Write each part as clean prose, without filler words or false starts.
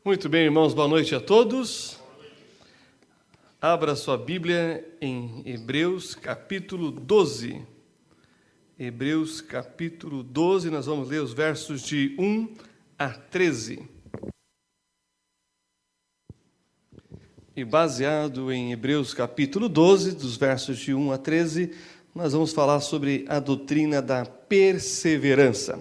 Muito bem, irmãos, boa noite a todos. Abra sua Bíblia em Hebreus capítulo 12. Hebreus capítulo 12, nós vamos ler os versos de 1 a 13. E baseado em Hebreus capítulo 12, dos versos de 1 a 13, nós vamos falar sobre a doutrina da perseverança.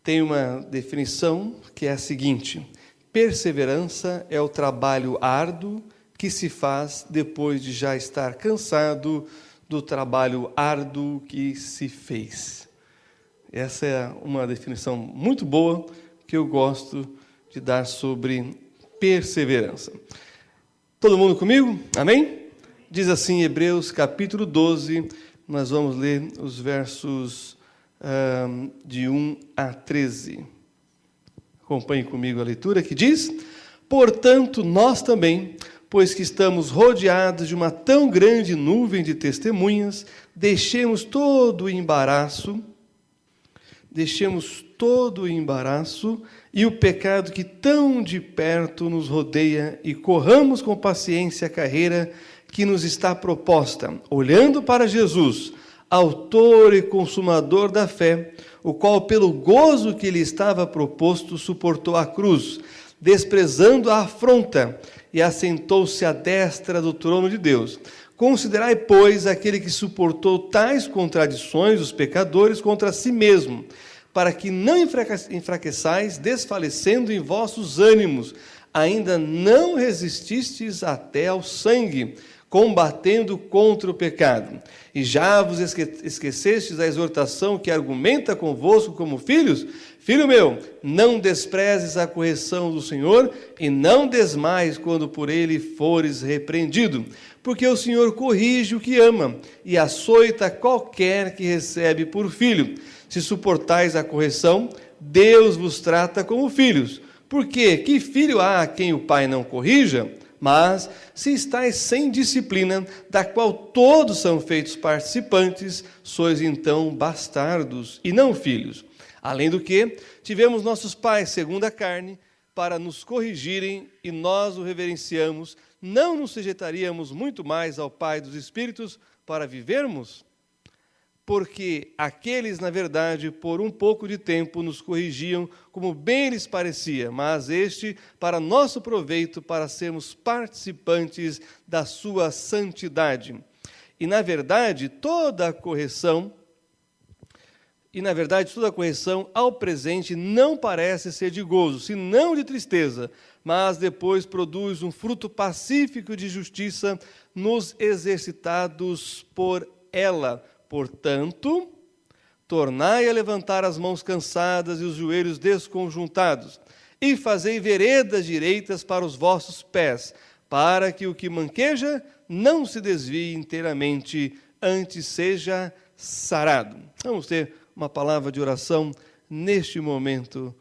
Tem uma definição que é a seguinte: perseverança é o trabalho árduo que se faz depois de já estar cansado do trabalho árduo que se fez. Essa é uma definição muito boa que eu gosto de dar sobre perseverança. Todo mundo comigo? Amém? Diz assim Hebreus capítulo 12, nós vamos ler os versos de 1 a 13. Acompanhe comigo a leitura que diz: portanto, nós também, pois que estamos rodeados de uma tão grande nuvem de testemunhas, deixemos todo o embaraço e o pecado que tão de perto nos rodeia e corramos com paciência a carreira que nos está proposta, olhando para Jesus, autor e consumador da fé, o qual, pelo gozo que lhe estava proposto, suportou a cruz, desprezando a afronta, e assentou-se à destra do trono de Deus. Considerai, pois, aquele que suportou tais contradições, os pecadores, contra si mesmo, para que não enfraqueçais, desfalecendo em vossos ânimos, ainda não resististes até ao sangue, combatendo contra o pecado. E já vos esquecestes da exortação que argumenta convosco como filhos? Filho meu, não desprezes a correção do Senhor, e não desmaies quando por ele fores repreendido. Porque o Senhor corrige o que ama, e açoita qualquer que recebe por filho. Se suportais a correção, Deus vos trata como filhos. Porque que filho há a quem o pai não corrija? Mas, se estáis sem disciplina, da qual todos são feitos participantes, sois então bastardos e não filhos. Além do que, tivemos nossos pais segundo a carne, para nos corrigirem, e nós o reverenciamos, não nos sujeitaríamos muito mais ao Pai dos Espíritos para vivermos? Porque aqueles, na verdade, por um pouco de tempo nos corrigiam como bem lhes parecia, mas este para nosso proveito, para sermos participantes da sua santidade. E, na verdade, toda a correção ao presente não parece ser de gozo, senão de tristeza, mas depois produz um fruto pacífico de justiça nos exercitados por ela. Portanto, tornai a levantar as mãos cansadas e os joelhos desconjuntados, e fazei veredas direitas para os vossos pés, para que o que manqueja não se desvie inteiramente, antes seja sarado. Vamos ter uma palavra de oração neste momento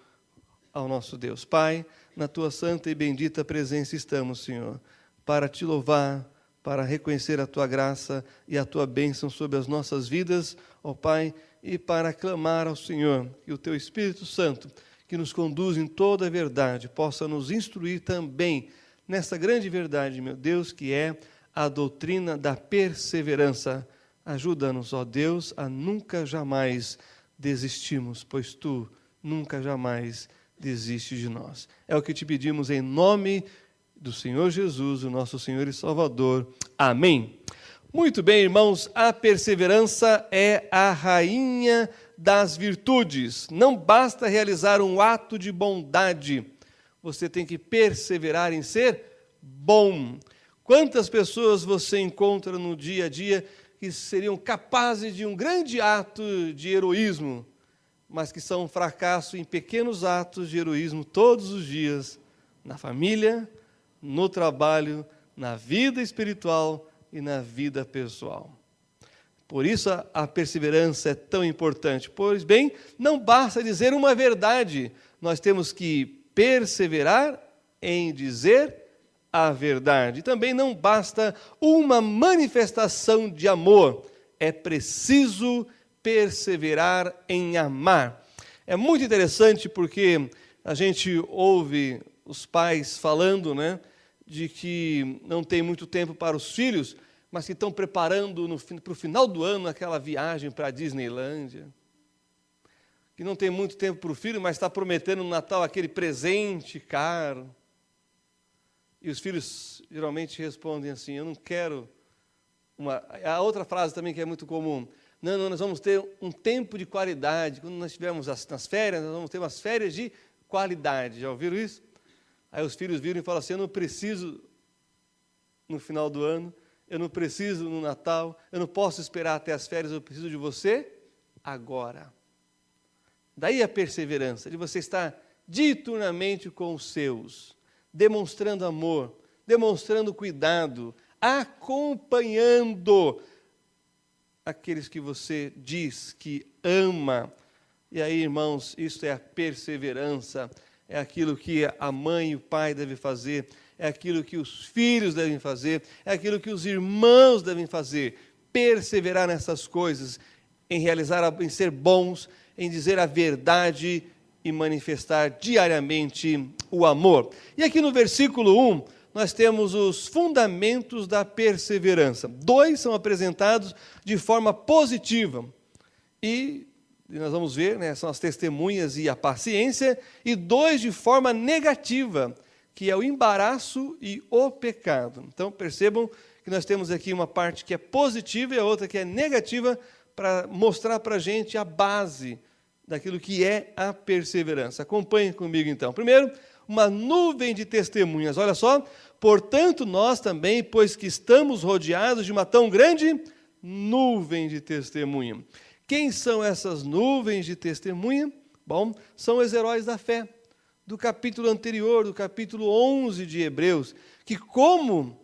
ao nosso Deus. Pai, na tua santa e bendita presença estamos, Senhor, para te louvar, para reconhecer a tua graça e a tua bênção sobre as nossas vidas, ó Pai, e para clamar ao Senhor que o teu Espírito Santo, que nos conduz em toda a verdade, possa nos instruir também nessa grande verdade, meu Deus, que é a doutrina da perseverança. Ajuda-nos, ó Deus, a nunca jamais desistirmos, pois tu nunca jamais desistes de nós. É o que te pedimos em nome do Senhor Jesus, o nosso Senhor e Salvador. Amém. Muito bem, irmãos, a perseverança é a rainha das virtudes. Não basta realizar um ato de bondade, você tem que perseverar em ser bom. Quantas pessoas você encontra no dia a dia que seriam capazes de um grande ato de heroísmo, mas que são um fracasso em pequenos atos de heroísmo todos os dias, na família, no trabalho, na vida espiritual e na vida pessoal. Por isso a perseverança é tão importante. Pois bem, não basta dizer uma verdade, nós temos que perseverar em dizer a verdade. Também não basta uma manifestação de amor, é preciso perseverar em amar. É muito interessante porque a gente ouve os pais falando, né, de que não tem muito tempo para os filhos, mas que estão preparando para o final do ano aquela viagem para a Disneylândia. Que não tem muito tempo para o filho, mas está prometendo no Natal aquele presente caro. E os filhos geralmente respondem assim, eu não quero... A outra frase também que é muito comum, não, nós vamos ter um tempo de qualidade. Quando nós estivermos nas férias, nós vamos ter umas férias de qualidade. Já ouviram isso? Aí os filhos viram e falam assim, eu não preciso no final do ano, eu não preciso no Natal, eu não posso esperar até as férias, eu preciso de você agora. Daí a perseverança, de você estar diuturnamente com os seus, demonstrando amor, demonstrando cuidado, acompanhando aqueles que você diz que ama. E aí, irmãos, isso é a perseverança, é aquilo que a mãe e o pai devem fazer, é aquilo que os filhos devem fazer, é aquilo que os irmãos devem fazer, perseverar nessas coisas, em em ser bons, em dizer a verdade e manifestar diariamente o amor. E aqui no versículo 1, nós temos os fundamentos da perseverança. 2 são apresentados de forma positiva. E nós vamos ver, né, são as testemunhas e a paciência. E 2 de forma negativa, que é o embaraço e o pecado. Então, percebam que nós temos aqui uma parte que é positiva e a outra que é negativa, para mostrar para a gente a base daquilo que é a perseverança. Acompanhem comigo, então. Primeiro, uma nuvem de testemunhas. Olha só, portanto, nós também, pois que estamos rodeados de uma tão grande nuvem de testemunha. Quem são essas nuvens de testemunha? Bom, são os heróis da fé, do capítulo anterior, do capítulo 11 de Hebreus, que como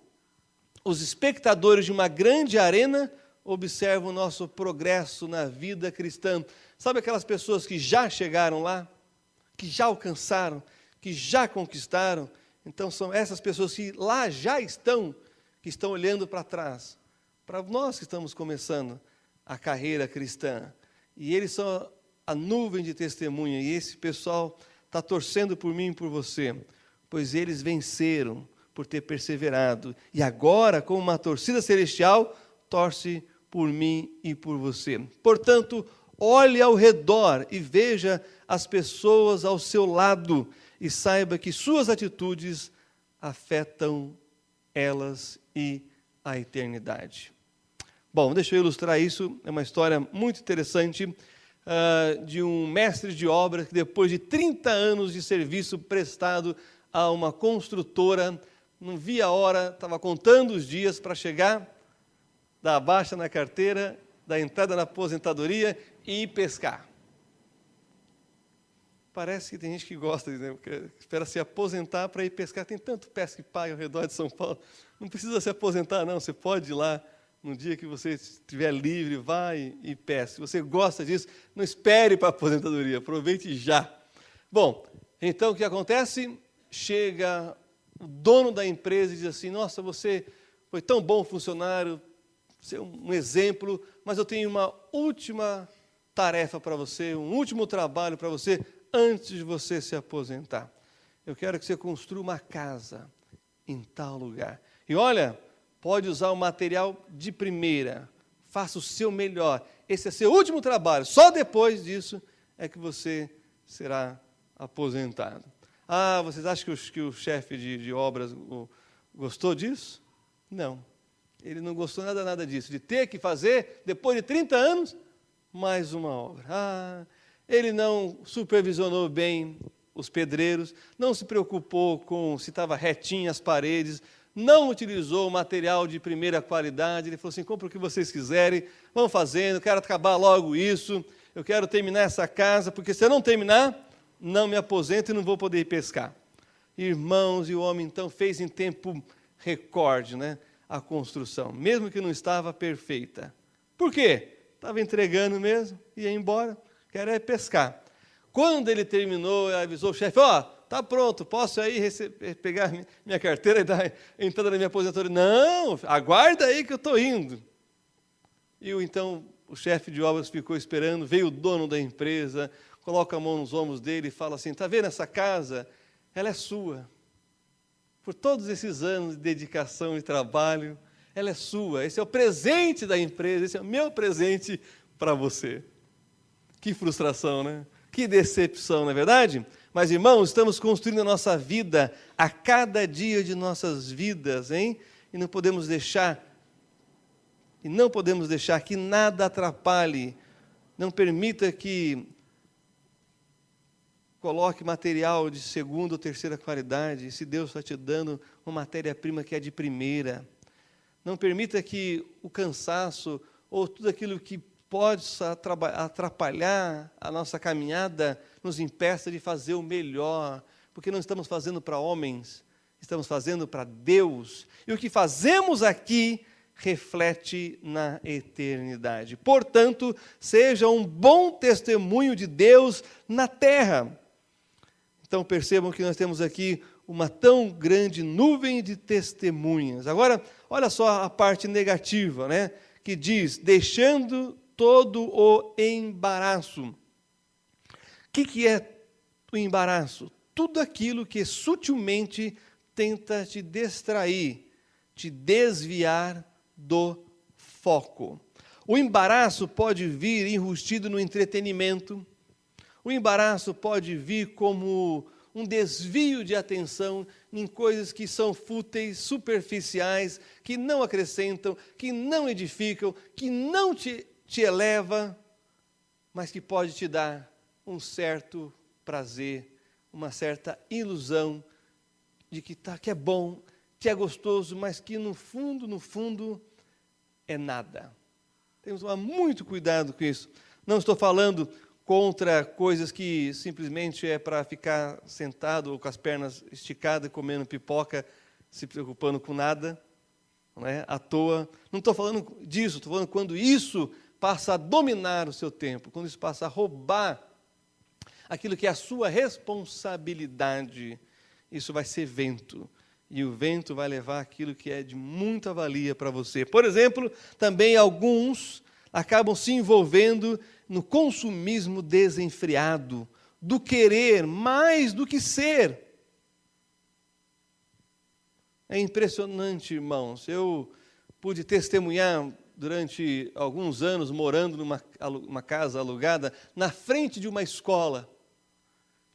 os espectadores de uma grande arena, observam o nosso progresso na vida cristã. Sabe aquelas pessoas que já chegaram lá, que já alcançaram, que já conquistaram? Então são essas pessoas que lá já estão, que estão olhando para trás, para nós que estamos começando a carreira cristã. E eles são a nuvem de testemunha, e esse pessoal está torcendo por mim e por você, pois eles venceram por ter perseverado, e agora, como uma torcida celestial, torce por mim e por você. Portanto, olhe ao redor e veja as pessoas ao seu lado, e saiba que suas atitudes afetam elas e a eternidade. Bom, deixa eu ilustrar isso. É uma história muito interessante de um mestre de obras que, depois de 30 anos de serviço prestado a uma construtora, não via a hora, estava contando os dias para chegar, dar a baixa na carteira, dar entrada na aposentadoria e ir pescar. Parece que tem gente que gosta, né? Espera se aposentar para ir pescar. Tem tanto pesca que paga ao redor de São Paulo. Não precisa se aposentar, não. Você pode ir lá no dia que você estiver livre, vai e pesque. Se você gosta disso, não espere para a aposentadoria, aproveite já. Bom, então o que acontece? Chega o dono da empresa e diz assim, nossa, você foi tão bom funcionário, você é um exemplo, mas eu tenho uma última tarefa para você, um último trabalho para você, antes de você se aposentar. Eu quero que você construa uma casa em tal lugar. E olha, pode usar o material de primeira, faça o seu melhor. Esse é seu último trabalho, só depois disso é que você será aposentado. Ah, vocês acham que o chefe de obras gostou disso? Não. Ele não gostou nada disso, de ter que fazer, depois de 30 anos, mais uma obra. Ah, ele não supervisionou bem os pedreiros, não se preocupou com se estava retinho as paredes, não utilizou material de primeira qualidade. Ele falou assim, compra o que vocês quiserem, vão fazendo, quero acabar logo isso, eu quero terminar essa casa, porque se eu não terminar, não me aposento e não vou poder ir pescar. Irmãos, e o homem então fez em tempo recorde, né, a construção, mesmo que não estava perfeita. Por quê? Estava entregando mesmo, ia embora, quero é pescar. Quando ele terminou, ele avisou o chefe, está pronto, posso aí pegar minha carteira e dar entrada na minha aposentadoria? Não, aguarda aí que eu estou indo. E então o chefe de obras ficou esperando, veio o dono da empresa, coloca a mão nos ombros dele e fala assim, está vendo essa casa? Ela é sua. por todos esses anos de dedicação e trabalho. Ela é sua, esse é o presente da empresa, esse é o meu presente para você. Que frustração, né? Que decepção, não é verdade? Mas, irmãos, estamos construindo a nossa vida a cada dia de nossas vidas, hein? E não podemos deixar que nada atrapalhe, não permita que coloque material de segunda ou terceira qualidade, se Deus está te dando uma matéria-prima que é de primeira. Não permita que o cansaço ou tudo aquilo que pode atrapalhar a nossa caminhada nos impeça de fazer o melhor, porque não estamos fazendo para homens, estamos fazendo para Deus. E o que fazemos aqui reflete na eternidade. Portanto, seja um bom testemunho de Deus na terra. Então percebam que nós temos aqui uma tão grande nuvem de testemunhas. Agora, olha só a parte negativa, né? Que diz, deixando todo o embaraço. O que é o embaraço? Tudo aquilo que sutilmente tenta te distrair, te desviar do foco. O embaraço pode vir enrustido no entretenimento. O embaraço pode vir como um desvio de atenção em coisas que são fúteis, superficiais, que não acrescentam, que não edificam, que não te eleva, mas que pode te dar um certo prazer, uma certa ilusão de que é bom, que é gostoso, mas que no fundo, é nada. Temos que tomar muito cuidado com isso. Não estou falando contra coisas que simplesmente é para ficar sentado ou com as pernas esticadas, comendo pipoca, se preocupando com nada, não é? À toa. Não estou falando disso, estou falando quando isso passa a dominar o seu tempo, quando isso passa a roubar aquilo que é a sua responsabilidade, isso vai ser vento. E o vento vai levar aquilo que é de muita valia para você. Por exemplo, também alguns acabam se envolvendo no consumismo desenfreado, do querer mais do que ser. É impressionante, irmãos. Eu pude testemunhar durante alguns anos, morando numa casa alugada, na frente de uma escola.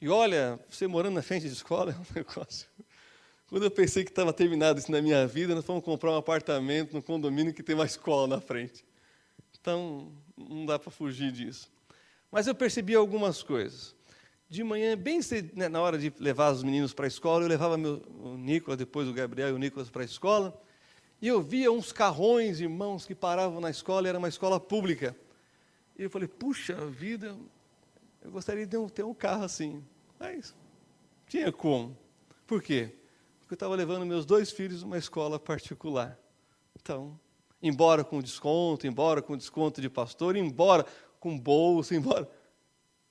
E olha, você morando na frente de escola é um negócio. Quando eu pensei que estava terminado isso na minha vida, nós fomos comprar um apartamento no condomínio que tem uma escola na frente. Então, não dá para fugir disso. Mas eu percebi algumas coisas. De manhã, bem cedo, né, na hora de levar os meninos para a escola, eu levava o Nicolas, depois o Gabriel e o Nicolas para a escola, e eu via uns carrões, irmãos, que paravam na escola, e era uma escola pública. E eu falei, puxa vida, eu gostaria de ter um carro assim. Mas tinha como. Por quê? Porque eu estava levando meus 2 filhos numa escola particular. Então, embora com desconto de pastor, embora com bolsa,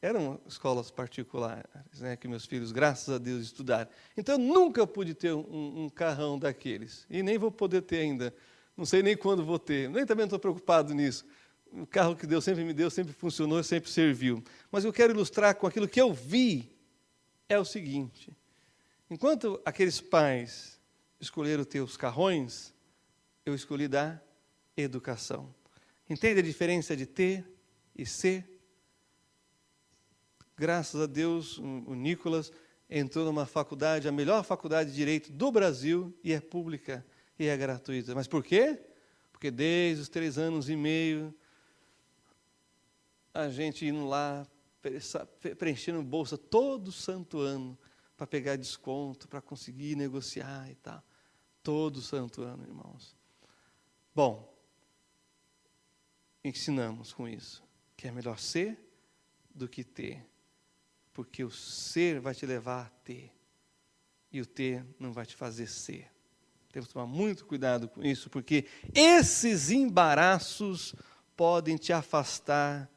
eram escolas particulares, né, que meus filhos, graças a Deus, estudaram. Então, eu nunca pude ter um carrão daqueles. E nem vou poder ter ainda. Não sei nem quando vou ter. Nem também estou preocupado nisso. O carro que Deus sempre me deu, sempre funcionou, sempre serviu. Mas eu quero ilustrar com aquilo que eu vi, é o seguinte. Enquanto aqueles pais escolheram ter os carrões, eu escolhi dar educação. Entende a diferença de ter e ser? Graças a Deus, o Nicolas entrou numa faculdade, a melhor faculdade de Direito do Brasil, e é pública, e é gratuita. Mas por quê? Porque desde os 3 anos e meio, a gente indo lá, preenchendo bolsa todo santo ano, para pegar desconto, para conseguir negociar e tal. Todo santo ano, irmãos. Bom, ensinamos com isso que é melhor ser do que ter. Porque o ser vai te levar a ter. E o ter não vai te fazer ser. Temos que tomar muito cuidado com isso, porque esses embaraços podem te afastar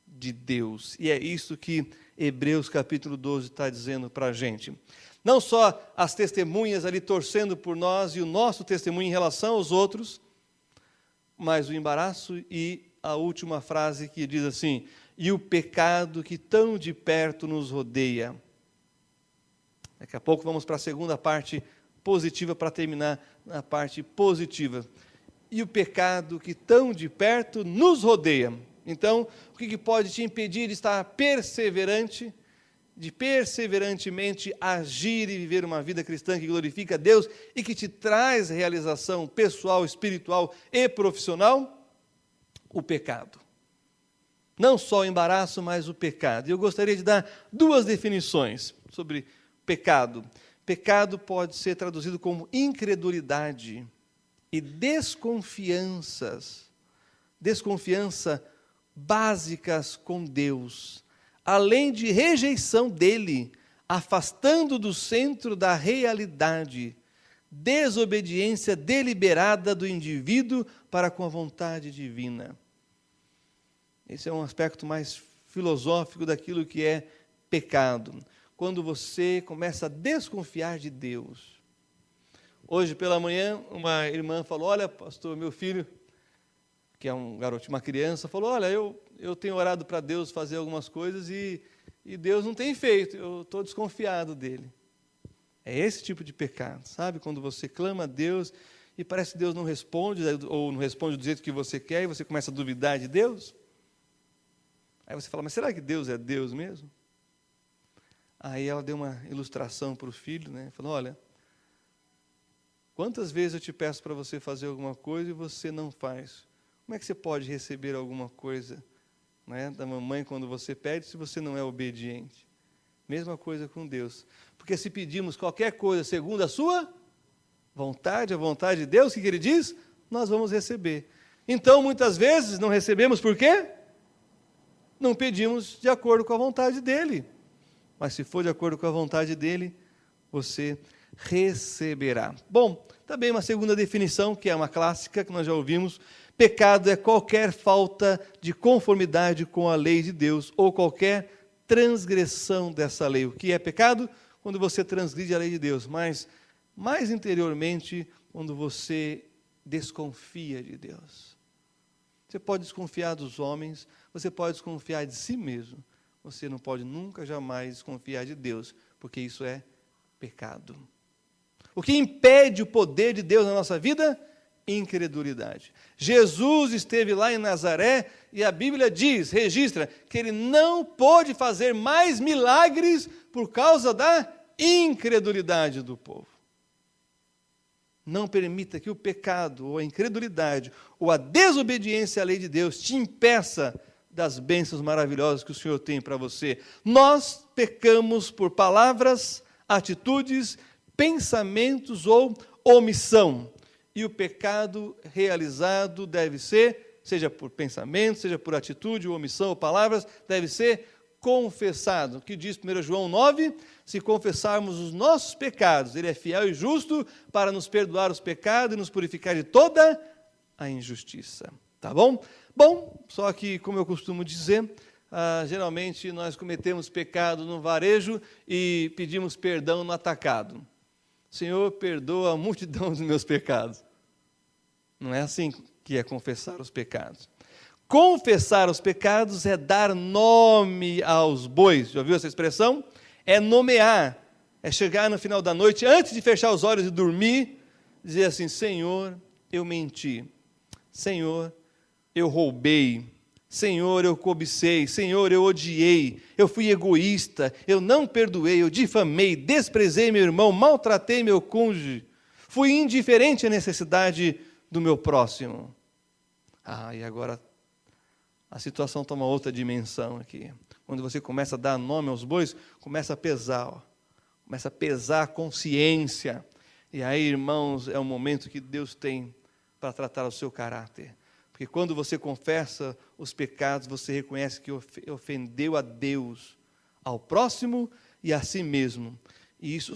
de Deus. E é isso que Hebreus capítulo 12 está dizendo para a gente. Não só as testemunhas ali torcendo por nós e o nosso testemunho em relação aos outros, mas o embaraço e a última frase que diz assim, e o pecado que tão de perto nos rodeia. Daqui a pouco vamos para a segunda parte positiva para terminar na parte positiva. E o pecado que tão de perto nos rodeia. Então, o que pode te impedir de estar perseverante, de perseverantemente agir e viver uma vida cristã que glorifica a Deus e que te traz realização pessoal, espiritual e profissional? O pecado. Não só o embaraço, mas o pecado. E eu gostaria de dar duas definições sobre pecado. Pecado pode ser traduzido como incredulidade e desconfiança básicas com Deus, além de rejeição dele, afastando do centro da realidade, desobediência deliberada do indivíduo para com a vontade divina. Esse é um aspecto mais filosófico daquilo que é pecado. Quando você começa a desconfiar de Deus. Hoje pela manhã, uma irmã falou: olha, pastor, meu filho, que é um garoto, uma criança, falou: olha, eu tenho orado para Deus fazer algumas coisas e Deus não tem feito, eu estou desconfiado dele. É esse tipo de pecado, sabe? Quando você clama a Deus e parece que Deus não responde, ou não responde do jeito que você quer, e você começa a duvidar de Deus. Aí você fala: mas será que Deus é Deus mesmo? Aí ela deu uma ilustração para o filho, né? Falou: olha, quantas vezes eu te peço para você fazer alguma coisa e você não faz? Como é que você pode receber alguma coisa, né, da mamãe quando você pede, se você não é obediente? Mesma coisa com Deus. Porque se pedimos qualquer coisa segundo a sua vontade, a vontade de Deus, o que ele diz? Nós vamos receber. Então, muitas vezes, não recebemos por quê? Não pedimos de acordo com a vontade dele. Mas se for de acordo com a vontade dele, você receberá. Bom, também uma segunda definição, que é uma clássica, que nós já ouvimos: pecado é qualquer falta de conformidade com a lei de Deus, ou qualquer transgressão dessa lei. O que é pecado? Quando você transgride a lei de Deus, mas mais interiormente, quando você desconfia de Deus. Você pode desconfiar dos homens, você pode desconfiar de si mesmo, você não pode nunca, jamais desconfiar de Deus, porque isso é pecado. O que impede o poder de Deus na nossa vida? Incredulidade. Jesus esteve lá em Nazaré e a Bíblia diz, registra, que ele não pôde fazer mais milagres por causa da incredulidade do povo. Não permita que o pecado, ou a incredulidade, ou a desobediência à lei de Deus te impeça das bênçãos maravilhosas que o Senhor tem para você. Nós pecamos por palavras, atitudes, pensamentos ou omissão. E o pecado realizado deve ser, seja por pensamento, seja por atitude, ou omissão, ou palavras, deve ser confessado. O que diz 1 João 9? Se confessarmos os nossos pecados, ele é fiel e justo para nos perdoar os pecados e nos purificar de toda a injustiça. Tá bom? Bom, só que, como eu costumo dizer, geralmente nós cometemos pecado no varejo e pedimos perdão no atacado. Senhor, perdoa a multidão dos meus pecados. Não é assim que é confessar os pecados. Confessar os pecados é dar nome aos bois. Já ouviu essa expressão? É nomear, é chegar no final da noite, antes de fechar os olhos e dormir, dizer assim: Senhor, eu menti. Senhor, eu roubei. Senhor, eu cobicei. Senhor, eu odiei. Eu fui egoísta. Eu não perdoei. Eu difamei. Desprezei meu irmão. Maltratei meu cônjuge. Fui indiferente à necessidade do meu próximo. E agora a situação toma outra dimensão aqui. Quando você começa a dar nome aos bois, começa a pesar. Começa a pesar a consciência. E aí, irmãos, é o momento que Deus tem para tratar o seu caráter. Porque quando você confessa os pecados, você reconhece que ofendeu a Deus, ao próximo e a si mesmo. E isso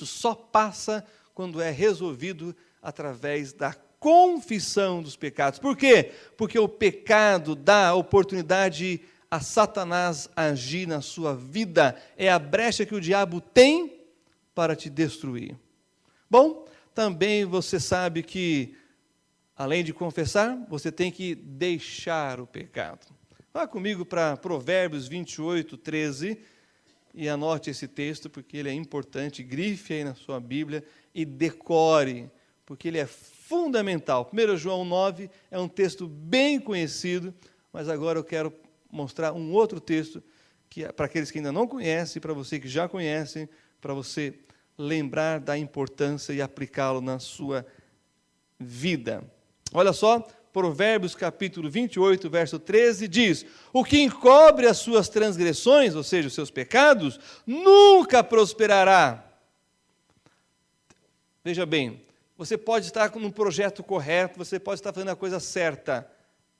só passa quando é resolvido através da confissão dos pecados. Por quê? Porque o pecado dá oportunidade a Satanás agir na sua vida. É a brecha que o diabo tem para te destruir. Bom, também você sabe que, além de confessar, você tem que deixar o pecado. Vá comigo para Provérbios 28, 13. e anote esse texto, porque ele é importante, grife aí na sua Bíblia e decore, porque ele é fundamental. 1 João 9 é um texto bem conhecido, mas agora eu quero mostrar um outro texto, que é para aqueles que ainda não conhecem, para você que já conhece, para você lembrar da importância e aplicá-lo na sua vida. Olha só, Provérbios capítulo 28, verso 13, diz: o que encobre as suas transgressões, ou seja, os seus pecados, nunca prosperará. Veja bem, você pode estar num projeto correto, você pode estar fazendo a coisa certa,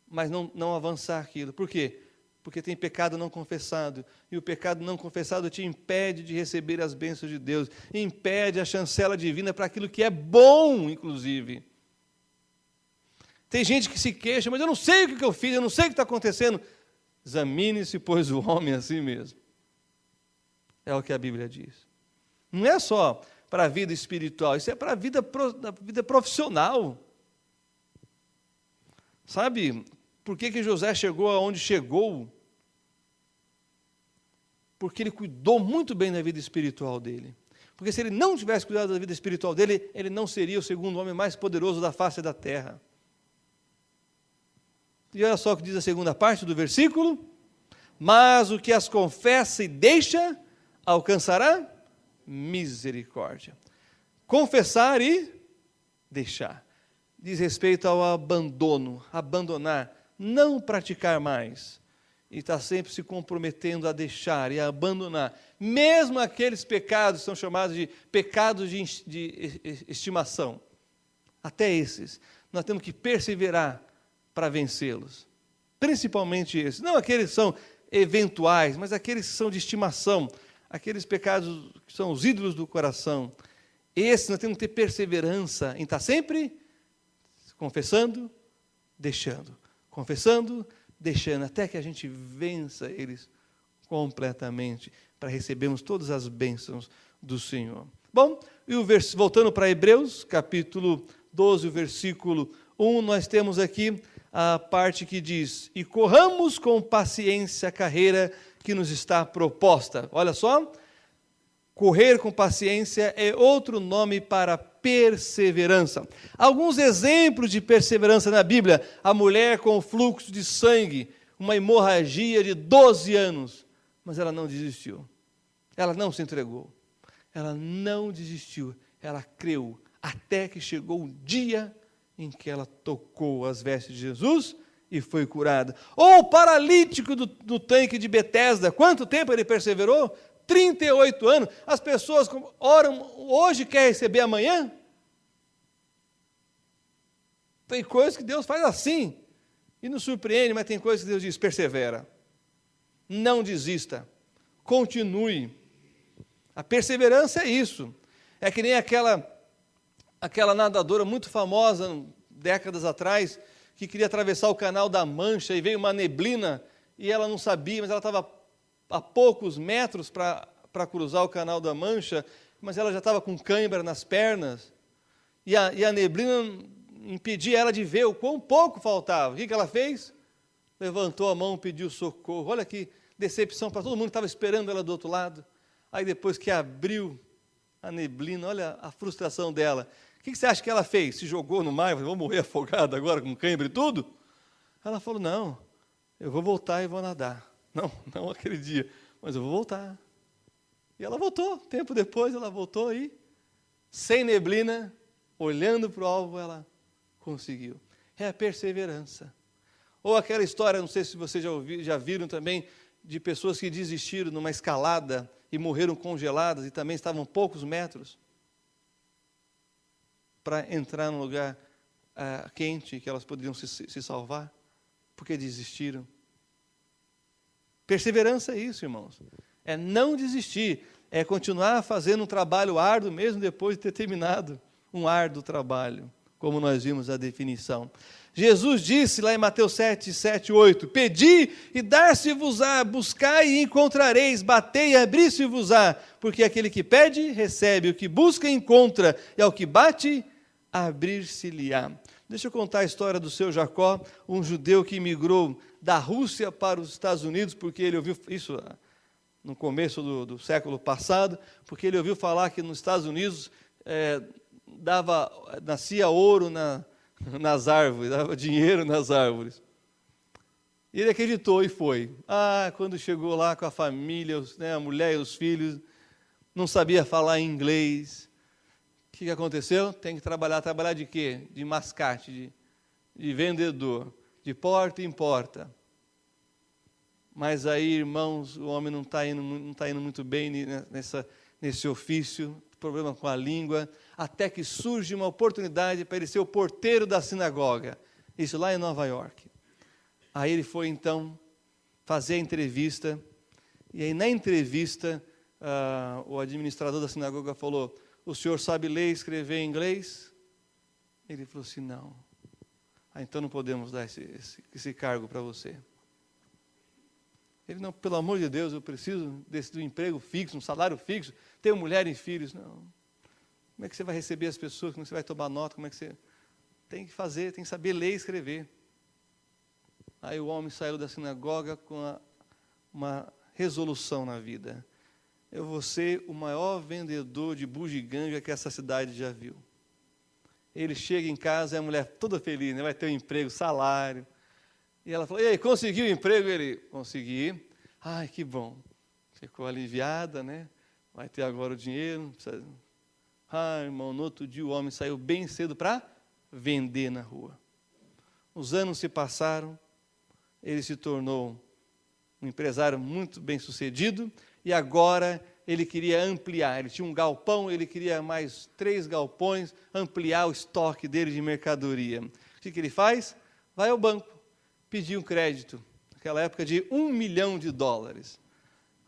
mas não avançar aquilo. Por quê? Porque tem pecado não confessado, e o pecado não confessado te impede de receber as bênçãos de Deus, impede a chancela divina para aquilo que é bom, inclusive. Tem gente que se queixa, mas eu não sei o que eu fiz, eu não sei o que está acontecendo. Examine-se, pois, o homem a si mesmo. É o que a Bíblia diz. Não é só para a vida espiritual, isso é para a vida profissional. Sabe por que José chegou aonde chegou? Porque ele cuidou muito bem da vida espiritual dele. Porque se ele não tivesse cuidado da vida espiritual dele, ele não seria o segundo homem mais poderoso da face da terra. E olha só o que diz a segunda parte do versículo: mas o que as confessa e deixa, alcançará misericórdia. Confessar e deixar. Diz respeito ao abandono, abandonar, não praticar mais. E está sempre se comprometendo a deixar e a abandonar. Mesmo aqueles pecados que são chamados de pecados de estimação. Até esses. Nós temos que perseverar para vencê-los. Principalmente esses. Não aqueles que são eventuais, mas aqueles que são de estimação. Aqueles pecados que são os ídolos do coração. Esses nós temos que ter perseverança em estar sempre confessando, deixando. Confessando, deixando, até que a gente vença eles completamente, para recebermos todas as bênçãos do Senhor. Bom, e voltando para Hebreus, capítulo 12, o versículo 1, nós temos aqui a parte que diz: e corramos com paciência a carreira que nos está proposta. Olha só, correr com paciência é outro nome para perseverança. Alguns exemplos de perseverança na Bíblia: a mulher com fluxo de sangue, uma hemorragia de 12 anos, mas ela não desistiu, ela não se entregou, ela não desistiu, ela creu, até que chegou o dia em que ela tocou as vestes de Jesus e foi curada. Ou o paralítico do tanque de Betesda, quanto tempo ele perseverou? 38 anos. As pessoas oram hoje, quer receber amanhã? Tem coisas que Deus faz assim e nos surpreende, mas tem coisas que Deus diz: persevera, não desista, continue. A perseverança é isso. É que nem aquela nadadora muito famosa, décadas atrás, que queria atravessar o Canal da Mancha e veio uma neblina e ela não sabia, mas ela estava a poucos metros para cruzar o Canal da Mancha, mas ela já estava com cãibra nas pernas e a neblina impedia ela de ver o quão pouco faltava. O que ela fez? Levantou a mão, pediu socorro. Olha que decepção para todo mundo que estava esperando ela do outro lado. Aí depois que abriu a neblina, olha a frustração dela. O que você acha que ela fez? Se jogou no mar, vou morrer afogada agora com cãibra e tudo? Ela falou: não, eu vou voltar e vou nadar. Não aquele dia, mas eu vou voltar. E ela voltou, tempo depois ela voltou e, sem neblina, olhando para o alvo, ela conseguiu. É a perseverança. Ou aquela história, não sei se vocês já viram também, de pessoas que desistiram numa escalada e morreram congeladas e também estavam poucos metros para entrar num lugar quente que elas poderiam se salvar, porque desistiram. Perseverança é isso, irmãos. É não desistir, é continuar fazendo um trabalho árduo, mesmo depois de ter terminado um árduo trabalho, como nós vimos a definição. Jesus disse lá em Mateus 7, 8, pedi e dar-se-vos-á, buscai e encontrareis, batei e abrir-se-vos-á, porque aquele que pede, recebe, o que busca, encontra, e ao que bate, abrir-se-lhe-á. Deixa eu contar a história do seu Jacó, um judeu que imigrou da Rússia para os Estados Unidos, porque ele ouviu isso no começo do século passado, porque ele ouviu falar que nos Estados Unidos nascia ouro nas árvores, dava dinheiro nas árvores. E ele acreditou e foi. Quando chegou lá com a família, a mulher e os filhos, não sabia falar inglês. O que aconteceu? Tem que trabalhar de quê? De mascate, de vendedor, de porta em porta. Mas aí, irmãos, o homem não está indo muito bem nesse ofício, problema com a língua, até que surge uma oportunidade para ele ser o porteiro da sinagoga. Isso lá em Nova York. Aí ele foi, então, fazer a entrevista, e aí na entrevista, o administrador da sinagoga falou: o senhor sabe ler e escrever em inglês? Ele falou assim: não. Então não podemos dar esse cargo para você. Ele: não, pelo amor de Deus, eu preciso do emprego fixo, um salário fixo, tenho mulher e filhos. Não. Como é que você vai receber as pessoas? Como é que você vai tomar nota? Como é que você... Tem que fazer, tem que saber ler e escrever. Aí o homem saiu da sinagoga com uma resolução na vida: eu vou ser o maior vendedor de bugiganga que essa cidade já viu. Ele chega em casa e a mulher toda feliz, né? Vai ter um emprego, salário. E ela falou: e aí, conseguiu o emprego? Ele: consegui. Ai, que bom. Ficou aliviada, né? Vai ter agora o dinheiro. Não precisa... irmão, no outro dia o homem saiu bem cedo para vender na rua. Os anos se passaram, ele se tornou um empresário muito bem sucedido, e agora ele queria ampliar. Ele tinha um galpão, ele queria mais 3 galpões, ampliar o estoque dele de mercadoria. O que ele faz? Vai ao banco, pedir um crédito, naquela época de $1 milhão.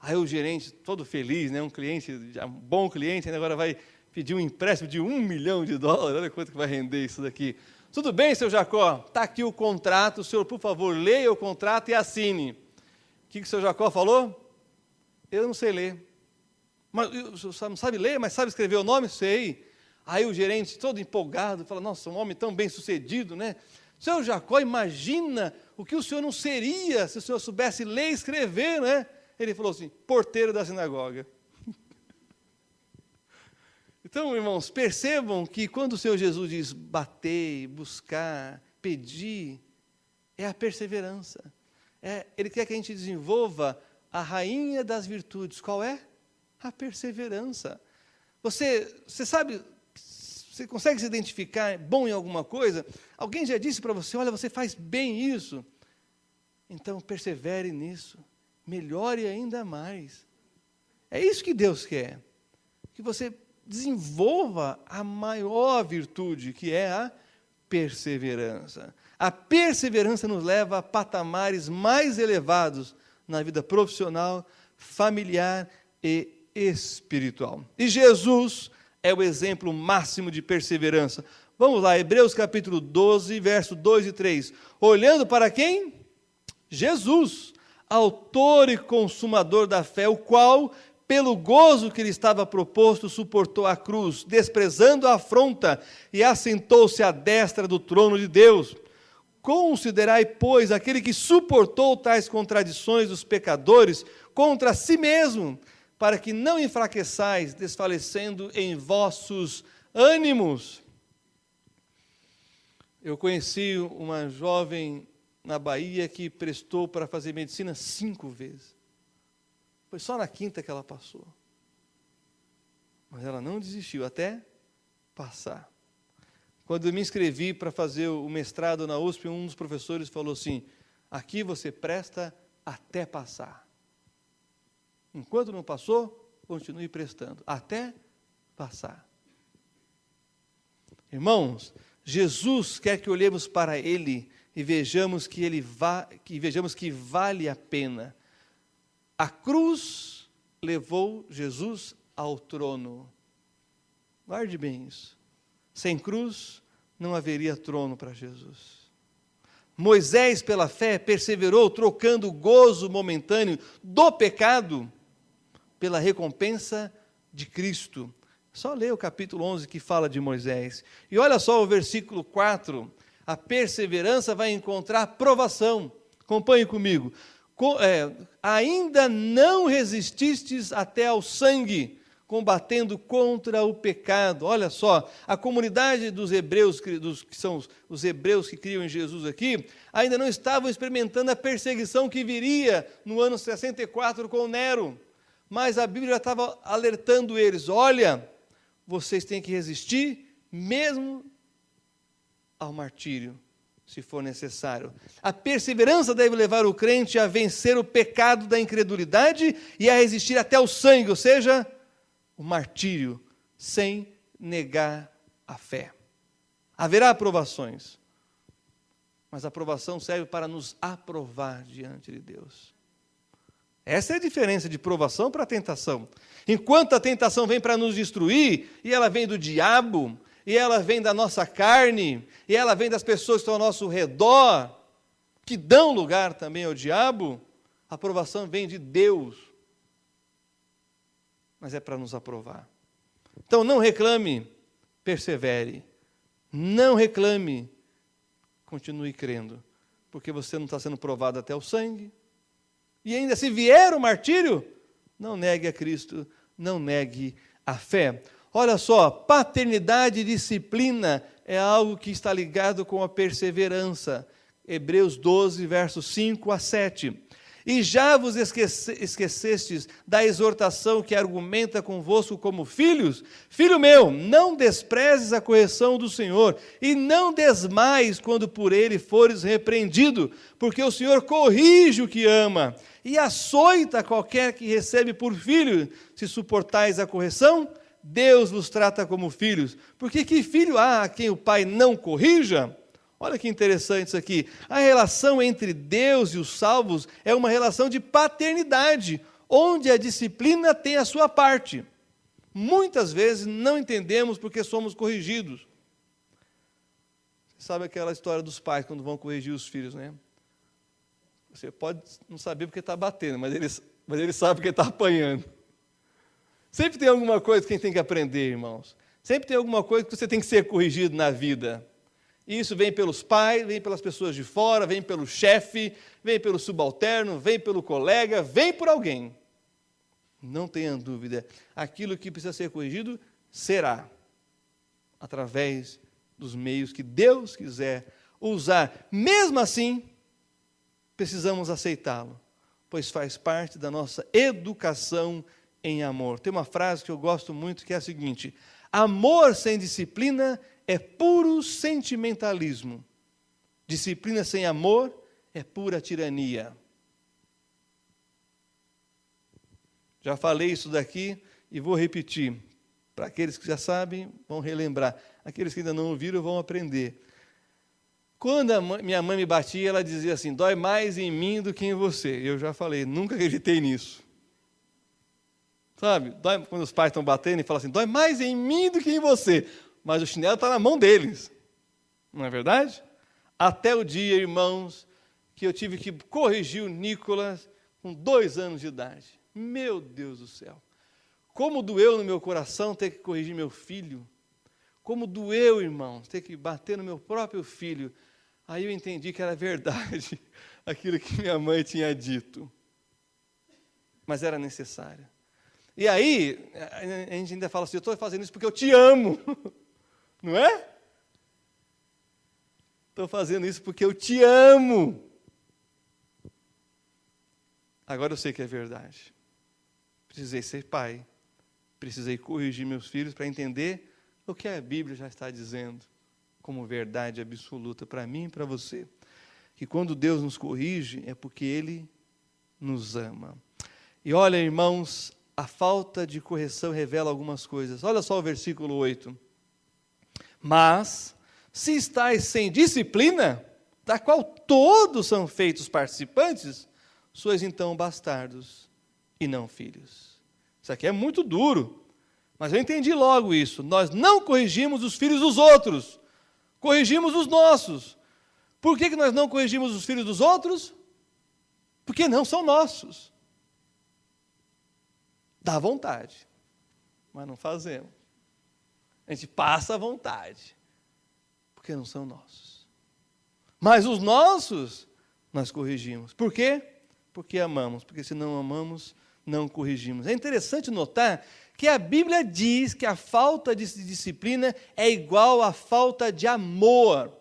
Aí o gerente, todo feliz, né, um bom cliente, agora vai pedir um empréstimo de $1 milhão, olha quanto que vai render isso daqui. Tudo bem, seu Jacó, está aqui o contrato, o senhor, por favor, leia o contrato e assine. O que o seu Jacó falou? Eu não sei ler. Mas o senhor não sabe ler, mas sabe escrever o nome? Sei. Aí o gerente, todo empolgado, fala: nossa, um homem tão bem sucedido, né? Seu Jacó, imagina o que o senhor não seria se o senhor soubesse ler e escrever, né? Ele falou assim: porteiro da sinagoga. Então, irmãos, percebam que quando o Senhor Jesus diz bater, buscar, pedir, é a perseverança. Ele quer que a gente desenvolva a rainha das virtudes. Qual é? A perseverança. Você sabe, você consegue se identificar bom em alguma coisa? Alguém já disse para você: olha, você faz bem isso. Então, persevere nisso. Melhore ainda mais. É isso que Deus quer. Que você desenvolva a maior virtude, que é a perseverança. A perseverança nos leva a patamares mais elevados na vida profissional, familiar e espiritual. E Jesus é o exemplo máximo de perseverança. Vamos lá, Hebreus capítulo 12, verso 2 e 3. Olhando para quem? Jesus, autor e consumador da fé, o qual, pelo gozo que lhe estava proposto, suportou a cruz, desprezando a afronta, e assentou-se à destra do trono de Deus. Considerai, pois, aquele que suportou tais contradições dos pecadores contra si mesmo, para que não enfraqueçais, desfalecendo em vossos ânimos. Eu conheci uma jovem na Bahia que prestou para fazer medicina 5 vezes. Foi só na 5ª que ela passou. Mas ela não desistiu até passar. Quando eu me inscrevi para fazer o mestrado na USP, um dos professores falou assim: aqui você presta até passar. Enquanto não passou, continue prestando, até passar. Irmãos, Jesus quer que olhemos para Ele e vejamos que vale a pena. A cruz levou Jesus ao trono. Guarde bem isso. Sem cruz, não haveria trono para Jesus. Moisés, pela fé, perseverou, trocando o gozo momentâneo do pecado pela recompensa de Cristo. Só ler o capítulo 11 que fala de Moisés. E olha só o versículo 4. A perseverança vai encontrar provação. Acompanhe comigo. ainda não resististes até ao sangue, combatendo contra o pecado. Olha só, a comunidade dos hebreus, que são os hebreus que criam em Jesus aqui, ainda não estavam experimentando a perseguição que viria no ano 64 com Nero. Mas a Bíblia já estava alertando eles: olha, vocês têm que resistir mesmo ao martírio, se for necessário. A perseverança deve levar o crente a vencer o pecado da incredulidade e a resistir até o sangue, ou seja, o martírio, sem negar a fé. Haverá aprovações, mas a aprovação serve para nos aprovar diante de Deus. Essa é a diferença de provação para tentação. Enquanto a tentação vem para nos destruir, e ela vem do diabo, e ela vem da nossa carne, e ela vem das pessoas que estão ao nosso redor, que dão lugar também ao diabo, a aprovação vem de Deus. Mas é para nos aprovar. Então não reclame, persevere. Não reclame, continue crendo, porque você não está sendo provado até o sangue. E ainda se vier o martírio, não negue a Cristo, não negue a fé. Olha só, paternidade e disciplina é algo que está ligado com a perseverança. Hebreus 12, versos 5 a 7. E já vos esquecestes da exortação que argumenta convosco como filhos? Filho meu, não desprezes a correção do Senhor, e não desmaies quando por ele fores repreendido, porque o Senhor corrige o que ama, e açoita qualquer que recebe por filho. Se suportais a correção, Deus vos trata como filhos. Porque que filho há a quem o pai não corrija? Olha que interessante isso aqui. A relação entre Deus e os salvos é uma relação de paternidade, onde a disciplina tem a sua parte. Muitas vezes não entendemos porque somos corrigidos. Você sabe aquela história dos pais quando vão corrigir os filhos, né? Você pode não saber porque está batendo, mas ele sabe porque está apanhando. Sempre tem alguma coisa que a gente tem que aprender, irmãos. Sempre tem alguma coisa que você tem que ser corrigido na vida. E isso vem pelos pais, vem pelas pessoas de fora, vem pelo chefe, vem pelo subalterno, vem pelo colega, vem por alguém. Não tenha dúvida, aquilo que precisa ser corrigido será através dos meios que Deus quiser usar. Mesmo assim, precisamos aceitá-lo, pois faz parte da nossa educação em amor. Tem uma frase que eu gosto muito que é a seguinte: amor sem disciplina é puro sentimentalismo. Disciplina sem amor é pura tirania. Já falei isso daqui e vou repetir. Para aqueles que já sabem, vão relembrar. Aqueles que ainda não ouviram, vão aprender. Quando minha mãe me batia, ela dizia assim: dói mais em mim do que em você. Eu já falei, nunca acreditei nisso. Sabe, dói, quando os pais estão batendo e falam assim: dói mais em mim do que em você. Mas o chinelo está na mão deles. Não é verdade? Até o dia, irmãos, que eu tive que corrigir o Nicolas com 2 anos de idade. Meu Deus do céu. Como doeu no meu coração ter que corrigir meu filho. Como doeu, irmãos, ter que bater no meu próprio filho. Aí eu entendi que era verdade aquilo que minha mãe tinha dito. Mas era necessário. E aí, a gente ainda fala assim: eu estou fazendo isso porque eu te amo. Não é? Estou fazendo isso porque eu te amo. Agora eu sei que é verdade. Precisei ser pai. Precisei corrigir meus filhos para entender o que a Bíblia já está dizendo como verdade absoluta para mim e para você. Que quando Deus nos corrige é porque Ele nos ama. E olha, irmãos, a falta de correção revela algumas coisas. Olha só o versículo 8. Mas, se estáis sem disciplina, da qual todos são feitos participantes, sois então bastardos e não filhos. Isso aqui é muito duro, mas eu entendi logo isso. Nós não corrigimos os filhos dos outros, corrigimos os nossos. Por que nós não corrigimos os filhos dos outros? Porque não são nossos. Dá vontade, mas não fazemos. A gente passa a vontade, porque não são nossos. Mas os nossos, nós corrigimos. Por quê? porque amamos, porque se não amamos, não corrigimos. É interessante notar que a Bíblia diz que a falta de disciplina é igual à falta de amor.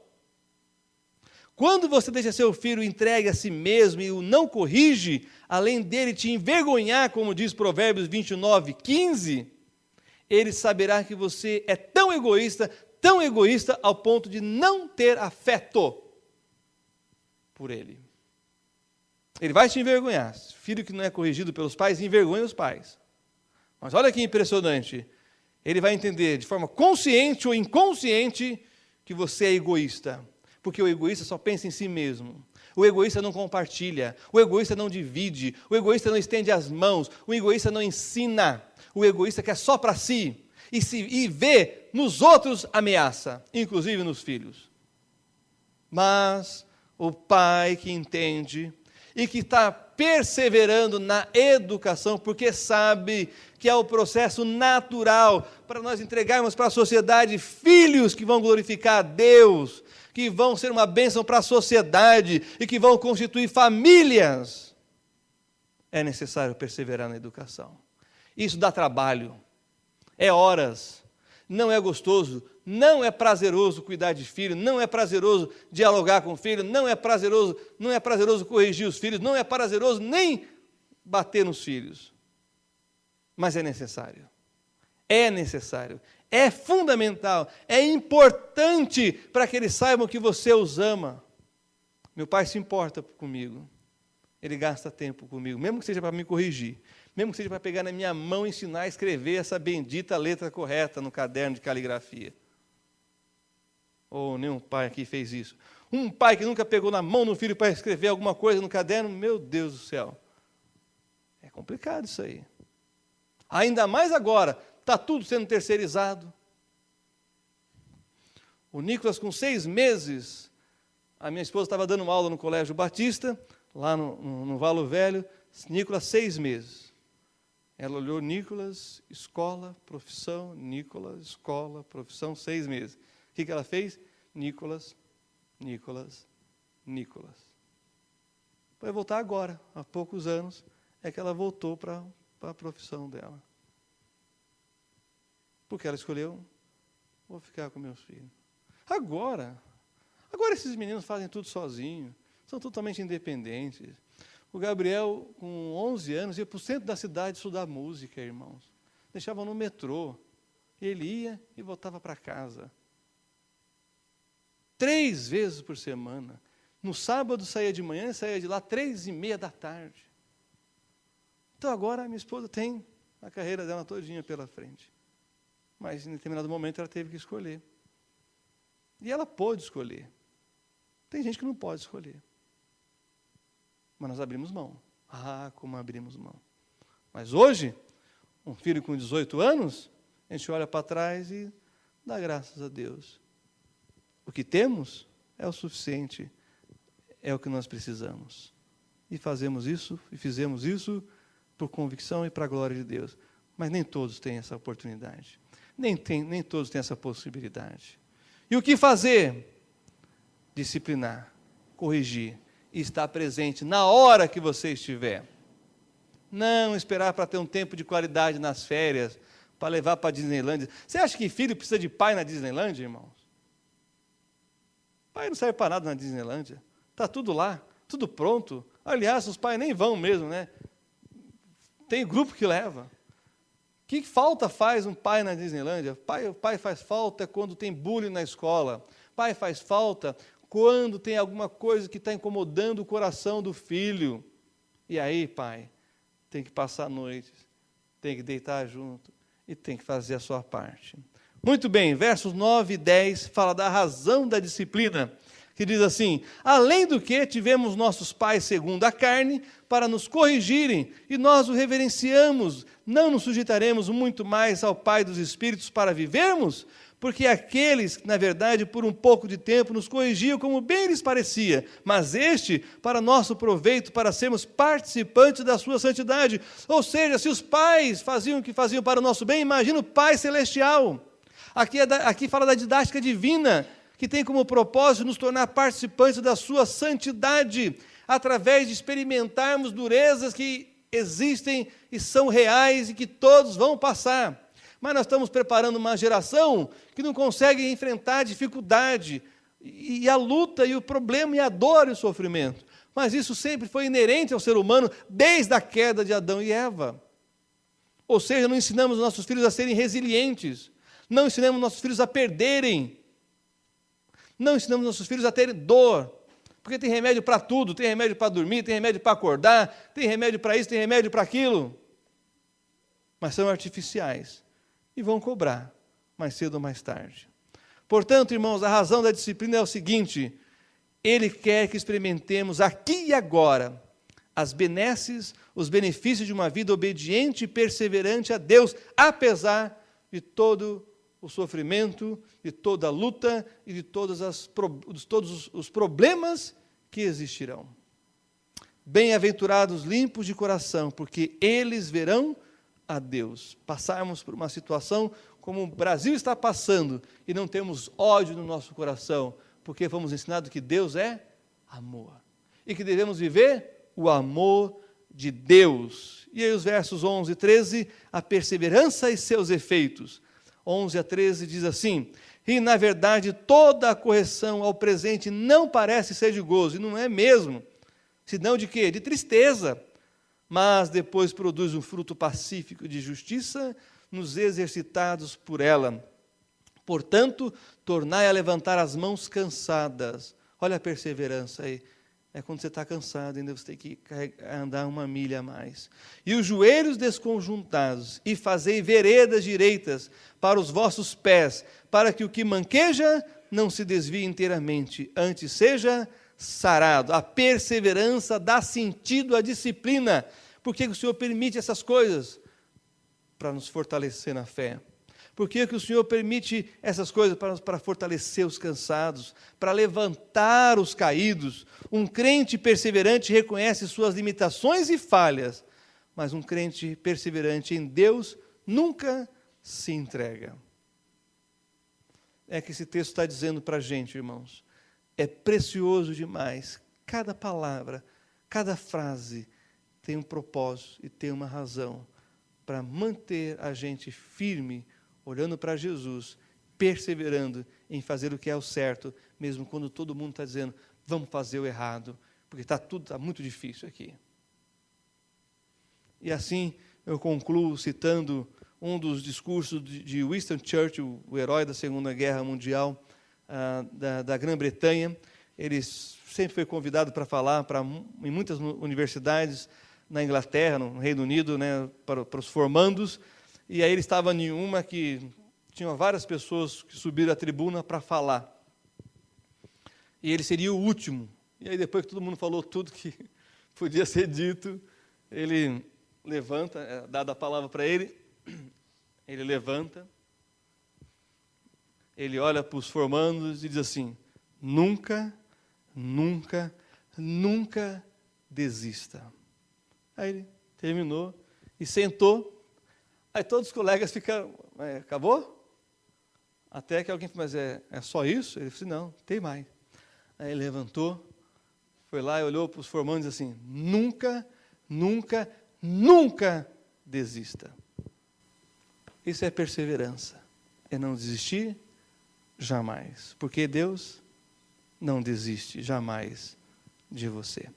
Quando você deixa seu filho entregue a si mesmo e o não corrige, além dele te envergonhar, como diz Provérbios 29:15, ele saberá que você é tão egoísta ao ponto de não ter afeto por ele. Ele vai te envergonhar. Filho que não é corrigido pelos pais, envergonha os pais. Mas olha que impressionante. Ele vai entender de forma consciente ou inconsciente que você é egoísta. Porque o egoísta só pensa em si mesmo. O egoísta não compartilha. O egoísta não divide. O egoísta não estende as mãos. O egoísta não ensina. O egoísta quer só para si. E vê nos outros ameaça, inclusive nos filhos. Mas o pai que entende e que está perseverando na educação, porque sabe que é o processo natural para nós entregarmos para a sociedade filhos que vão glorificar a Deus, que vão ser uma bênção para a sociedade e que vão constituir famílias. É necessário perseverar na educação. Isso dá trabalho, é horas, não é gostoso, não é prazeroso cuidar de filho, não é prazeroso dialogar com o filho, não é prazeroso corrigir os filhos, não é prazeroso nem bater nos filhos. Mas é necessário, é fundamental, é importante para que eles saibam que você os ama. Meu pai se importa comigo, ele gasta tempo comigo, mesmo que seja para me corrigir, mesmo que seja para pegar na minha mão e ensinar a escrever essa bendita letra correta no caderno de caligrafia. Ou nenhum pai aqui fez isso. Um pai que nunca pegou na mão do filho para escrever alguma coisa no caderno, meu Deus do céu. É complicado isso aí. Ainda mais agora, está tudo sendo terceirizado. O Nicolas, com 6 meses, a minha esposa estava dando uma aula no Colégio Batista, lá no Valo Velho, Nicolas, 6 meses. Ela olhou Nicolas, escola, profissão, Nicolas, escola, profissão, 6 meses. O que ela fez? Nicolas. Vai voltar agora, há poucos anos, é que ela voltou para a profissão dela. Porque ela escolheu, vou ficar com meus filhos. Agora esses meninos fazem tudo sozinhos, são totalmente independentes. O Gabriel, com 11 anos, ia para o centro da cidade estudar música, irmãos. Deixava no metrô. Ele ia e voltava para casa. 3 vezes por semana. No sábado saía de manhã e saía de lá 3:30 da tarde. Então agora a minha esposa tem a carreira dela todinha pela frente. Mas em determinado momento ela teve que escolher. E ela pôde escolher. Tem gente que não pode escolher. Mas nós abrimos mão. Ah, como abrimos mão. Mas hoje, um filho com 18 anos, a gente olha para trás e dá graças a Deus. O que temos é o suficiente, é o que nós precisamos. E fazemos isso, e fizemos isso por convicção e para a glória de Deus. Mas nem todos têm essa oportunidade. Nem todos têm essa possibilidade. E o que fazer? Disciplinar, corrigir. E estar presente na hora que você estiver. Não esperar para ter um tempo de qualidade nas férias, para levar para a Disneylândia. Você acha que filho precisa de pai na Disneylândia, irmãos? Pai não serve para nada na Disneylândia. Está tudo lá, tudo pronto. Aliás, os pais nem vão mesmo, né? Tem grupo que leva. Que falta faz um pai na Disneylândia? O pai faz falta quando tem bullying na escola. Pai faz falta quando tem alguma coisa que está incomodando o coração do filho. E aí, pai, tem que passar a noite, tem que deitar junto e tem que fazer a sua parte. Muito bem, versos 9 e 10 fala da razão da disciplina, que diz assim: além do que tivemos nossos pais segundo a carne, para nos corrigirem, e nós o reverenciamos, não nos sujeitaremos muito mais ao Pai dos Espíritos para vivermos? Porque aqueles que, na verdade, por um pouco de tempo nos corrigiam como bem lhes parecia, mas este, para nosso proveito, para sermos participantes da sua santidade. Ou seja, se os pais faziam o que faziam para o nosso bem, imagina o Pai Celestial. Aqui fala da didática divina, que tem como propósito nos tornar participantes da sua santidade. através de experimentarmos durezas que existem e são reais e que todos vão passar. Mas nós estamos preparando uma geração que não consegue enfrentar a dificuldade, e a luta, e o problema, e a dor e o sofrimento. Mas isso sempre foi inerente ao ser humano, desde a queda de Adão e Eva. Ou seja, não ensinamos nossos filhos a serem resilientes, não ensinamos nossos filhos a perderem, não ensinamos nossos filhos a terem dor, porque tem remédio para tudo, tem remédio para dormir, tem remédio para acordar, tem remédio para isso, tem remédio para aquilo. Mas são artificiais e vão cobrar mais cedo ou mais tarde. Portanto, irmãos, a razão da disciplina é o seguinte: Ele quer que experimentemos aqui e agora as benesses, os benefícios de uma vida obediente e perseverante a Deus, apesar de todo o sofrimento, de toda a luta e de todos os problemas que existirão. Bem-aventurados limpos de coração, porque eles verão a Deus. Passarmos por uma situação como o Brasil está passando e não temos ódio no nosso coração, porque fomos ensinados que Deus é amor e que devemos viver o amor de Deus. E aí os versos 11 e 13, a perseverança e seus efeitos. 11 a 13 diz assim: e na verdade toda a correção ao presente não parece ser de gozo, e não é mesmo, senão de quê? De tristeza, mas depois produz um fruto pacífico de justiça nos exercitados por ela. Portanto, tornai a levantar as mãos cansadas. Olha a perseverança aí. É quando você está cansado, ainda você tem que andar uma milha a mais. E os joelhos desconjuntados, e fazei veredas direitas para os vossos pés, para que o que manqueja não se desvie inteiramente, antes seja sarado. A perseverança dá sentido à disciplina. Por que o Senhor permite essas coisas? Para nos fortalecer na fé. Por que o Senhor permite essas coisas? Para fortalecer os cansados, para levantar os caídos. Um crente perseverante reconhece suas limitações e falhas, mas um crente perseverante em Deus nunca se entrega. É que esse texto está dizendo para a gente, irmãos, é precioso demais. Cada palavra, cada frase tem um propósito e tem uma razão para manter a gente firme, olhando para Jesus, perseverando em fazer o que é o certo, mesmo quando todo mundo está dizendo, vamos fazer o errado, porque está muito difícil aqui. E assim eu concluo citando um dos discursos de Winston Churchill, o herói da Segunda Guerra Mundial, da Grã-Bretanha. Ele sempre foi convidado para falar em muitas universidades na Inglaterra, no Reino Unido, né, para os formandos. E aí ele estava em uma que tinha várias pessoas que subiram à tribuna para falar. E ele seria o último. E aí depois que todo mundo falou tudo que podia ser dito, ele levanta, dada a palavra para ele, ele levanta, ele olha para os formandos e diz assim: nunca, nunca, nunca desista. Aí ele terminou e sentou. Aí todos os colegas ficam, acabou? Até que alguém falou, mas é só isso? Ele disse, não, tem mais. Aí ele levantou, foi lá e olhou para os formandos e disse assim, nunca, nunca, nunca desista. Isso é perseverança, é não desistir jamais, porque Deus não desiste jamais de você.